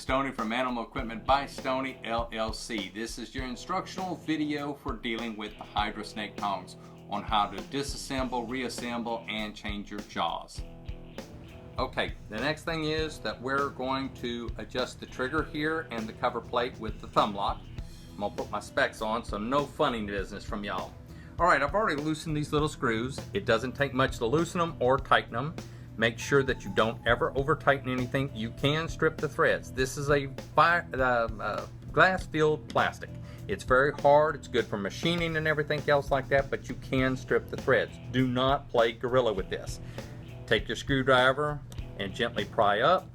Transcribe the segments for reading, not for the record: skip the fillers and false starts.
Stoney from Animal Equipment by Stoney LLC. This is your instructional video for dealing with the HYDRA snake tongs on how to disassemble, reassemble, and change your jaws. Okay, the next thing is that we're going to adjust the trigger here and the cover plate with the thumb lock. I'm going to put my specs on, so no funny business from y'all. Alright, I've already loosened these little screws. It doesn't take much to loosen them or tighten them. Make sure that you don't ever over tighten anything. You can strip the threads. This is a glass filled plastic. It's very hard. It's good for machining and everything else like that, but you can strip the threads. Do not play gorilla with this. Take your screwdriver and gently pry up.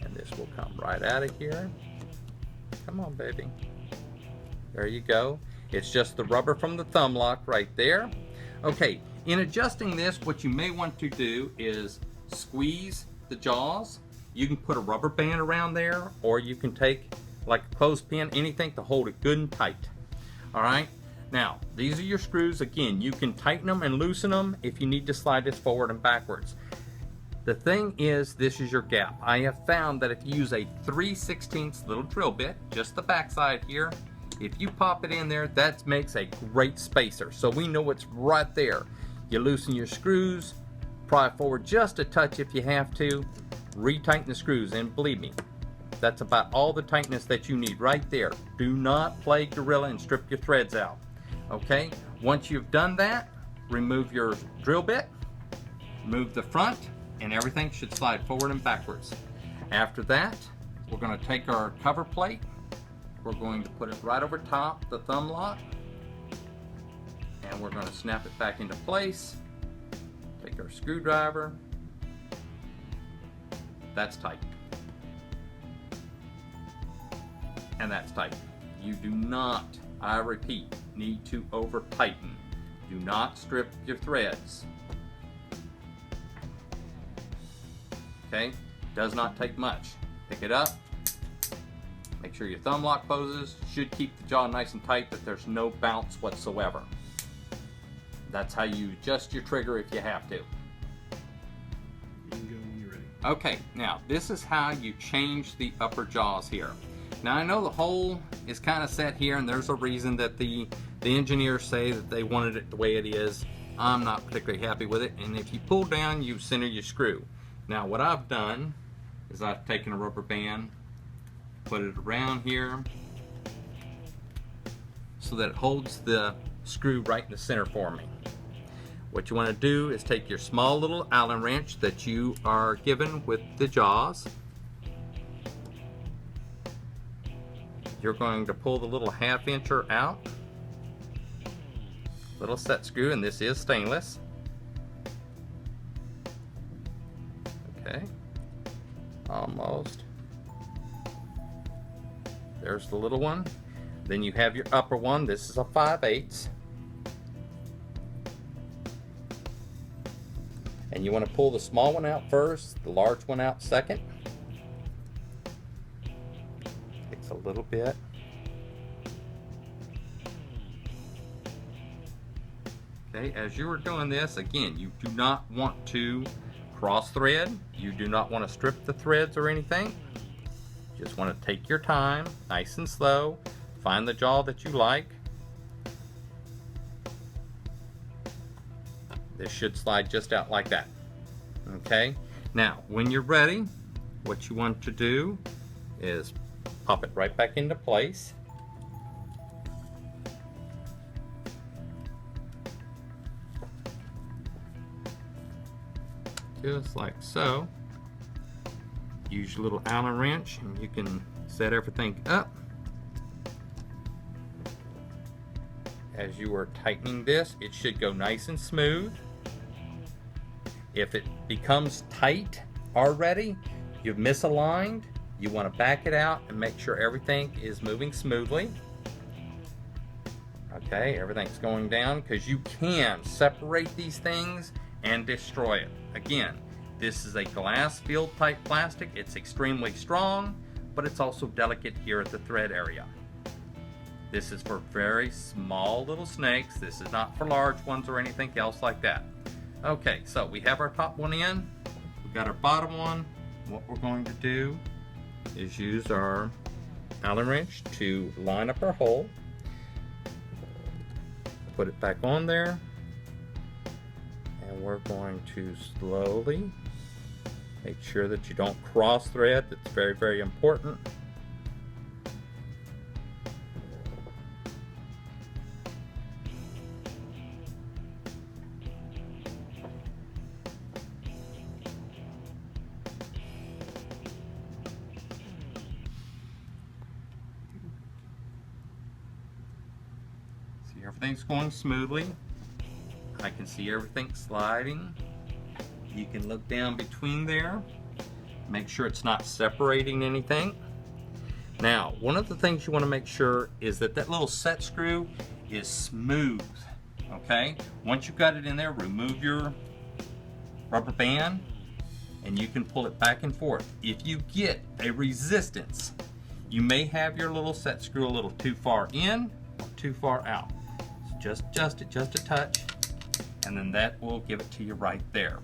And this will come right out of here. Come on, baby. There you go. It's just the rubber from the thumb lock right there. Okay. In adjusting this, what you may want to do is squeeze the jaws. You can put a rubber band around there, or you can take like a clothespin, anything to hold it good and tight. All right, now these are your screws. Again, you can tighten them and loosen them if you need to slide this forward and backwards. The thing is, this is your gap. I have found that if you use a 3/16 little drill bit, just the backside here, if you pop it in there, that makes a great spacer. So we know it's right there. You loosen your screws, pry forward just a touch if you have to, retighten the screws, and believe me, that's about all the tightness that you need right there. Do not play gorilla and strip your threads out. Okay, once you've done that, remove your drill bit, move the front, and everything should slide forward and backwards. After that, we're going to take our cover plate, we're going to put it right over top the thumb lock, and we're going to snap it back into place. Take our screwdriver. That's tight. And that's tight. You do not, I repeat, need to over tighten. Do not strip your threads. Okay? Does not take much. Pick it up. Make sure your thumb lock poses. Should keep the jaw nice and tight, that there's no bounce whatsoever. That's how you adjust your trigger if you have to. You can go when you're ready. Okay, now this is how you change the upper jaws here. Now I know the hole is kind of set here, and there's a reason that the engineers say that they wanted it the way it is. I'm not particularly happy with it, and if you pull down, you center your screw. Now what I've done is I've taken a rubber band, put it around here so that it holds the screw right in the center for me. What you want to do is take your small little Allen wrench that you are given with the jaws. You're going to pull the little 1/2 incher out. Little set screw, and this is stainless. Okay, almost. There's the little one. Then you have your upper one. This is a 5/8. And you want to pull the small one out first, the large one out second. Takes a little bit. Okay, as you are doing this, again, you do not want to cross thread. You do not want to strip the threads or anything. You just want to take your time, nice and slow. Find the jaw that you like. This should slide just out like that. Okay, now when you're ready, what you want to do is pop it right back into place. Just like so. Use your little Allen wrench and you can set everything up. As you are tightening this, it should go nice and smooth. If it becomes tight already, you've misaligned, you want to back it out and make sure everything is moving smoothly. Okay, everything's going down, because you can separate these things and destroy it. Again, this is a glass filled type plastic. It's extremely strong, but it's also delicate here at the thread area. This is for very small little snakes. This is not for large ones or anything else like that. Okay, so we have our top one in, we've got our bottom one, what we're going to do is use our Allen wrench to line up our hole. Put it back on there, and we're going to slowly make sure that you don't cross thread. That's very, very important. Everything's going smoothly. I can see everything sliding. You can look down between there, make sure it's not separating anything. Now, one of the things you want to make sure is that that little set screw is smooth. Okay? Once you've got it in there, remove your rubber band and you can pull it back and forth. If you get a resistance, you may have your little set screw a little too far in or too far out. Just adjust it just a touch, and then that will give it to you right there.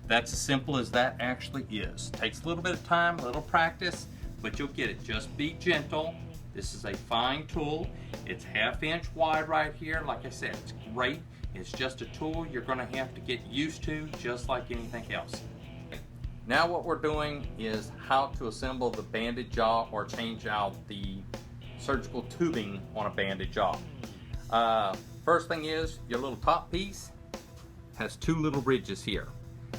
That's as simple as that actually is. Takes a little bit of time, a little practice, but you'll get it. Just be gentle. This is a fine tool. It's 1/2 inch wide right here. Like I said, it's great. It's just a tool you're going to have to get used to, just like anything else. Now what we're doing is how to assemble the bandit jaw or change out the surgical tubing on a bandit jaw. First thing is, your little top piece has 2 little ridges here.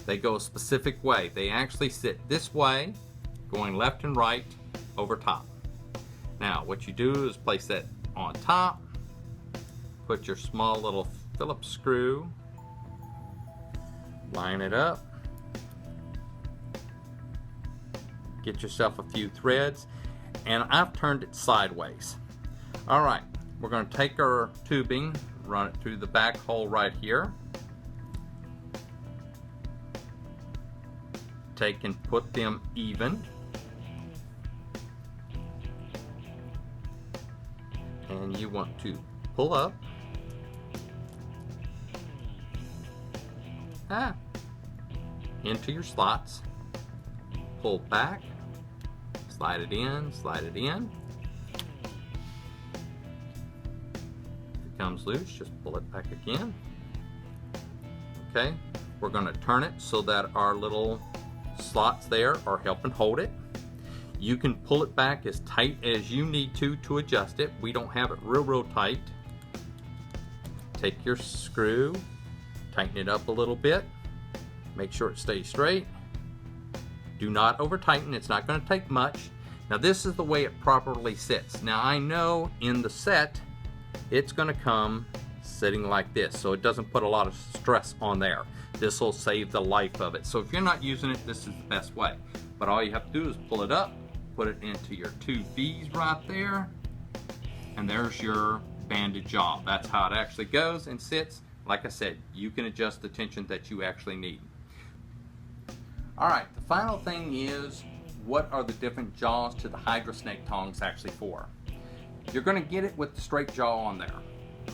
They go a specific way. They actually sit this way, going left and right over top. Now, what you do is place that on top, put your small little Phillips screw, line it up, get yourself a few threads, and I've turned it sideways. All right, we're going to take our tubing, run it through the back hole right here. Take and put them even. And you want to pull up. Into your slots. Pull back. Slide it in, slide it in. Comes loose, just pull it back again. Okay, we're going to turn it so that our little slots there are helping hold it. You can pull it back as tight as you need to adjust it. We don't have it real tight. Take your screw, tighten it up a little bit, make sure it stays straight. Do not over tighten, it's not going to take much. Now this is the way it properly sits. Now I know in the set it's going to come sitting like this, so it doesn't put a lot of stress on there. This will save the life of it. So if you're not using it, this is the best way. But all you have to do is pull it up, put it into your 2 V's right there, and there's your bandit jaw. That's how it actually goes and sits. Like I said, you can adjust the tension that you actually need. All right, the final thing is, what are the different jaws to the HYDRA snake tongs actually for? You're going to get it with the straight jaw on there.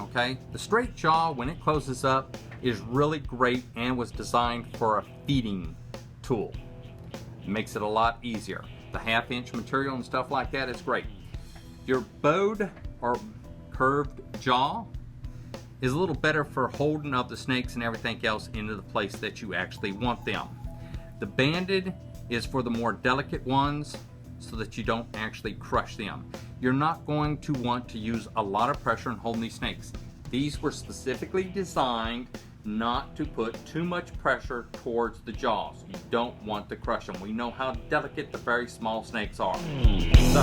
Okay, the straight jaw, when it closes up, is really great and was designed for a feeding tool. It makes it a lot easier. The 1/2 inch material and stuff like that is great. Your bowed or curved jaw is a little better for holding up the snakes and everything else into the place that you actually want them. The banded is for the more delicate ones, so that you don't actually crush them. You're not going to want to use a lot of pressure in holding these snakes. These were specifically designed not to put too much pressure towards the jaws. You don't want to crush them. We know how delicate the very small snakes are. So,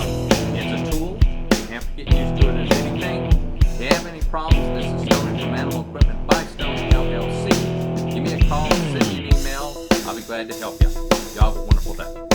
it's a tool. You have to get used to it as anything. If you have any problems, this is Stone from Animal Equipment by Stone LLC. Give me a call, send me an email. I'll be glad to help you. Y'all have a wonderful day.